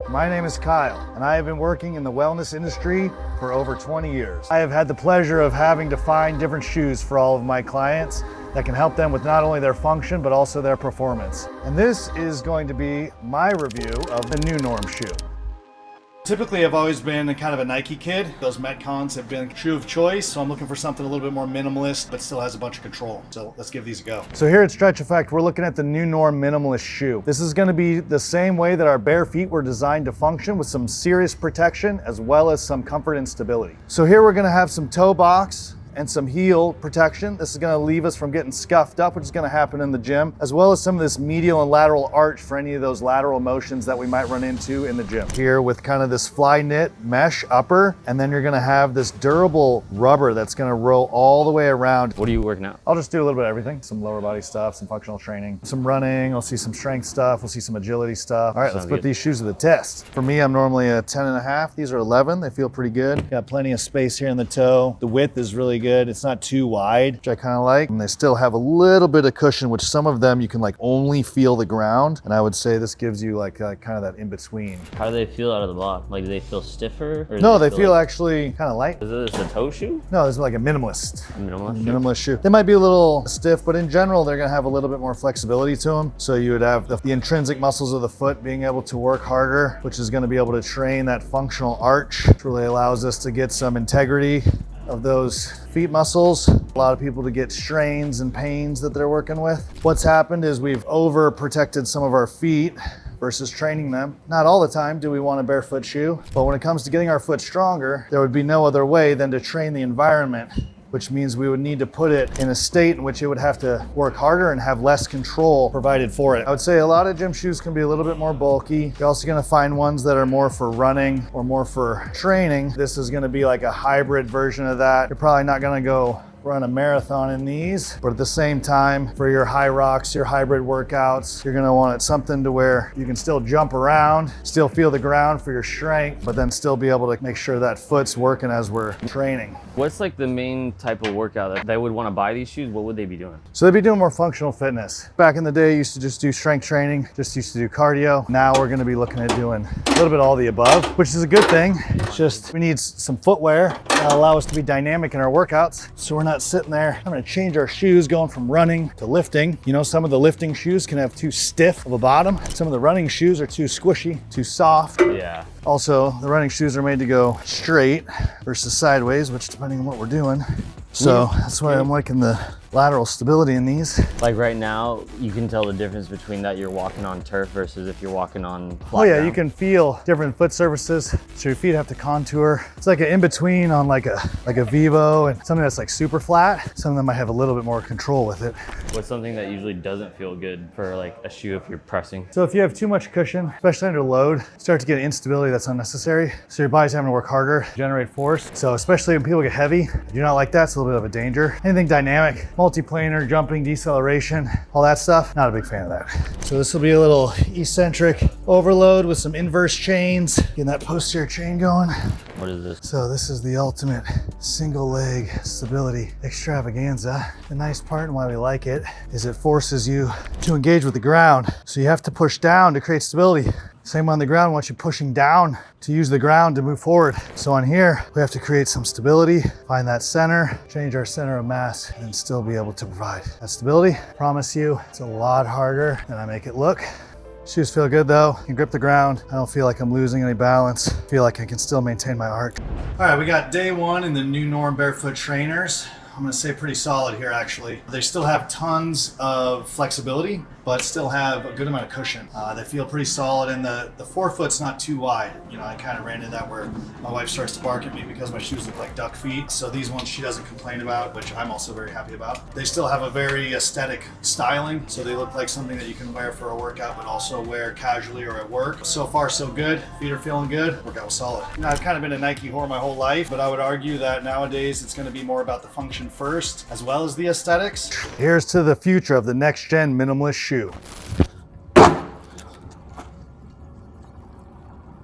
My name is Kyle, and I have been working in the wellness industry for over 20 years. I have had the pleasure of having to find different shoes for all of my clients that can help them with not only their function, but also their performance. And this is going to be my review of the Nunorm shoe. Typically, I've always been kind of a Nike kid. Those Metcons have been shoe of choice, so I'm looking for something a little bit more minimalist, but still has a bunch of control. So let's give these a go. So here at Stretch Effect, we're looking at the Nunorm minimalist shoe. This is gonna be the same way that our bare feet were designed to function, with some serious protection as well as some comfort and stability. So here we're gonna have some toe box and some heel protection. This is gonna leave us from getting scuffed up, which is gonna happen in the gym, as well as some of this medial and lateral arch for any of those lateral motions that we might run into in the gym. Here with kind of this fly knit mesh upper, and then you're gonna have this durable rubber that's gonna roll all the way around. What are you working out? I'll just do a little bit of everything. Some lower body stuff, some functional training, some running. I'll see some strength stuff. We'll see some agility stuff. All right, let's put these shoes to the test. For me, I'm normally a 10.5. These are 11. They feel pretty good. Got plenty of space here in the toe. The width is really good. It's not too wide, which I kind of like. And they still have a little bit of cushion, which some of them you can like only feel the ground. And I would say this gives you like kind of that in between. How do they feel out of the box? Like, do they feel stiffer? Or No, they feel actually kind of light. Is this a toe shoe? No, this is like a minimalist. Minimalist shoe. They might be a little stiff, but in general, they're gonna have a little bit more flexibility to them. So you would have the intrinsic muscles of the foot being able to work harder, which is gonna be able to train that functional arch, which really allows us to get some integrity of those feet muscles. A lot of people to get strains and pains that they're working with. What's happened is we've overprotected some of our feet versus training them. Not all the time do we want a barefoot shoe, but when it comes to getting our foot stronger, there would be no other way than to train the environment, which means we would need to put it in a state in which it would have to work harder and have less control provided for it. I would say a lot of gym shoes can be a little bit more bulky. You're also gonna find ones that are more for running or more for training. This is gonna be like a hybrid version of that. You're probably not gonna go run a marathon in these, but at the same time, for your high rocks, your hybrid workouts, you're gonna want it something to where you can still jump around, still feel the ground for your strength, but then still be able to make sure that foot's working as we're training. What's like the main type of workout that they would want to buy these shoes? What would they be doing? So they'd be doing more functional fitness. Back in the day, used to just do strength training, just used to do cardio. Now we're gonna be looking at doing a little bit all the above, which is a good thing. It's just, we need some footwear that'll allow us to be dynamic in our workouts, so we're not sitting there. I'm gonna change our shoes going from running to lifting. You know, some of the lifting shoes can have too stiff of a bottom. Some of the running shoes are too squishy, too soft. Yeah. Also, the running shoes are made to go straight versus sideways, which depending on what we're doing. So that's why I'm liking the lateral stability in these. Like right now, you can tell the difference between that you're walking on turf versus if you're walking on flat Oh yeah, ground. you can feel different foot surfaces, so your feet have to contour. It's like an in-between on like a Vivo and something that's like super flat. Some of them might have a little bit more control with it. What's something that usually doesn't feel good for like a shoe if you're pressing? So if you have too much cushion, especially under load, start to get instability that's unnecessary. So your body's having to work harder, generate force. So especially when people get heavy, I do not like that. It's a little bit of a danger. Anything dynamic, multiplanar, jumping, deceleration, all that stuff, not a big fan of that. So this will be a little eccentric overload with some inverse chains, getting that posterior chain going. What is this? So this is the ultimate single leg stability extravaganza. The nice part and why we like it is it forces you to engage with the ground. So you have to push down to create stability. Same on the ground, once you're pushing down to use the ground to move forward. So on here, we have to create some stability, find that center, change our center of mass, and still be able to provide that stability. Promise you, it's a lot harder than I make it look. Shoes feel good though. I can grip the ground. I don't feel like I'm losing any balance. I feel like I can still maintain my arc. All right, we got day one in the Nunorm barefoot trainers. I'm gonna say pretty solid here actually. They still have tons of flexibility, but still have a good amount of cushion. They feel pretty solid, and the forefoot's not too wide. You know, I kind of ran into that where my wife starts to bark at me because my shoes look like duck feet. So these ones she doesn't complain about, which I'm also very happy about. They still have a very aesthetic styling, so they look like something that you can wear for a workout, but also wear casually or at work. So far, so good. Feet are feeling good. Workout was solid. You know, I've kind of been a Nike whore my whole life, but I would argue that nowadays it's gonna be more about the function first, as well as the aesthetics. Here's to the future of the next gen minimalist shoe.